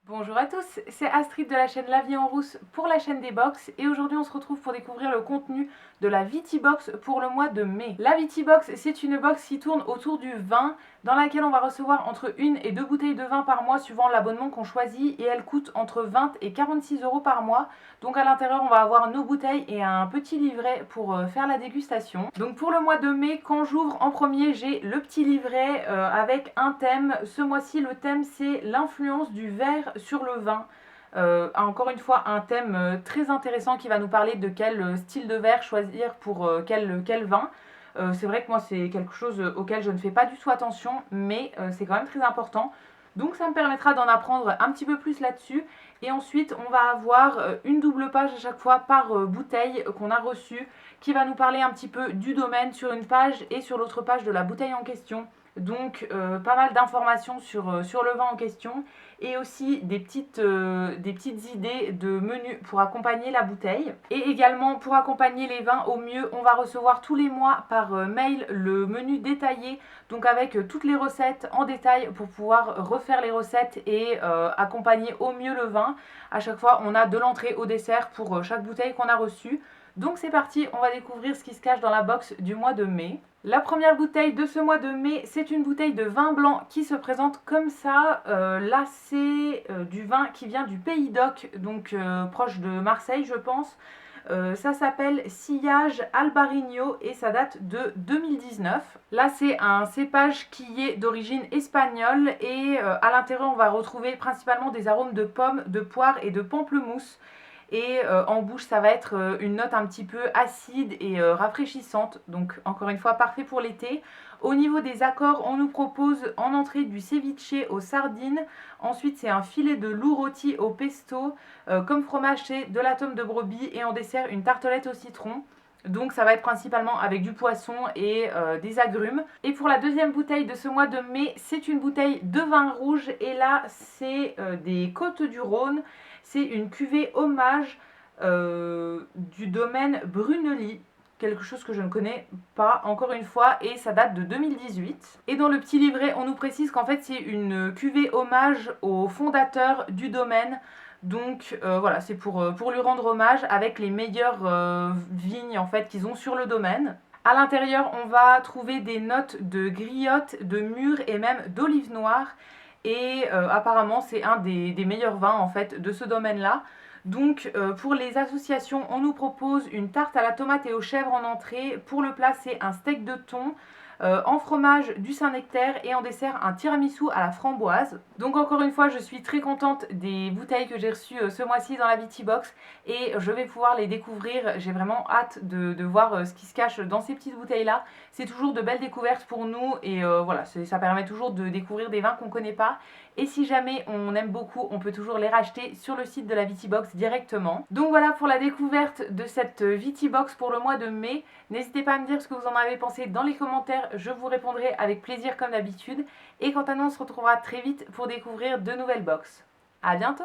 Bonjour à tous, c'est Astrid de la chaîne La Vie en Rousse pour la chaîne des box et aujourd'hui on se retrouve pour découvrir le contenu de la Vitibox pour le mois de mai. La Vitibox, c'est une box qui tourne autour du vin dans laquelle on va recevoir entre 1 et 2 bouteilles de vin par mois suivant l'abonnement qu'on choisit et elle coûte entre 20 et 46 € par mois. Donc à l'intérieur on va avoir nos bouteilles et un petit livret pour faire la dégustation. Donc pour le mois de mai, quand j'ouvre en premier, j'ai le petit livret avec un thème. Ce mois-ci le thème c'est l'influence du verre sur le vin. Encore une fois un thème très intéressant qui va nous parler de quel style de verre choisir pour quel vin. C'est vrai que moi c'est quelque chose auquel je ne fais pas du tout attention, mais c'est quand même très important. Donc ça me permettra d'en apprendre un petit peu plus là-dessus. Et ensuite on va avoir une double page à chaque fois par bouteille qu'on a reçue, qui va nous parler un petit peu du domaine sur une page et sur l'autre page de la bouteille en question. Donc pas mal d'informations sur le vin en question et aussi des petites idées de menus pour accompagner la bouteille. Et également pour accompagner les vins au mieux, on va recevoir tous les mois par mail le menu détaillé, donc avec toutes les recettes en détail pour pouvoir refaire les recettes et accompagner au mieux le vin. À chaque fois on a de l'entrée au dessert pour chaque bouteille qu'on a reçue. Donc c'est parti, on va découvrir ce qui se cache dans la box du mois de mai. La première bouteille de ce mois de mai, c'est une bouteille de vin blanc qui se présente comme ça. Là c'est du vin qui vient du Pays d'Oc, donc proche de Marseille je pense. Ça s'appelle Sillage Albarino et ça date de 2019. Là c'est un cépage qui est d'origine espagnole et à l'intérieur on va retrouver principalement des arômes de pommes, de poire et de pamplemousse. Et en bouche ça va être une note un petit peu acide et rafraîchissante, donc encore une fois parfait pour l'été. Au niveau des accords, on nous propose en entrée du ceviche aux sardines, ensuite c'est un filet de loup rôti au pesto, comme fromage c'est de la tome de brebis et en dessert une tartelette au citron. Donc ça va être principalement avec du poisson et des agrumes. Et pour la deuxième bouteille de ce mois de mai, c'est une bouteille de vin rouge et là c'est des Côtes du Rhône. C'est une cuvée hommage du domaine Brunelly, quelque chose que je ne connais pas encore une fois et ça date de 2018. Et dans le petit livret on nous précise qu'en fait c'est une cuvée hommage au fondateur du domaine. Donc voilà, c'est pour lui rendre hommage avec les meilleures vignes en fait qu'ils ont sur le domaine. À l'intérieur on va trouver des notes de griotte, de mûre et même d'olive noire. Et apparemment c'est un des meilleurs vins en fait de ce domaine-là. Donc pour les associations, on nous propose une tarte à la tomate et aux chèvres en entrée. Pour le plat, c'est un steak de thon. En fromage du Saint-Nectaire et en dessert un tiramisu à la framboise. Donc encore une fois je suis très contente des bouteilles que j'ai reçues ce mois-ci dans la Vitibox et je vais pouvoir les découvrir. J'ai vraiment hâte de voir ce qui se cache dans ces petites bouteilles là. C'est toujours de belles découvertes pour nous et voilà, ça permet toujours de découvrir des vins qu'on ne connaît pas. Et si jamais on aime beaucoup, on peut toujours les racheter sur le site de la Vitibox directement. Donc voilà pour la découverte de cette Vitibox pour le mois de mai. N'hésitez pas à me dire ce que vous en avez pensé dans les commentaires, je vous répondrai avec plaisir comme d'habitude. Et quant à nous, on se retrouvera très vite pour découvrir de nouvelles box. A bientôt!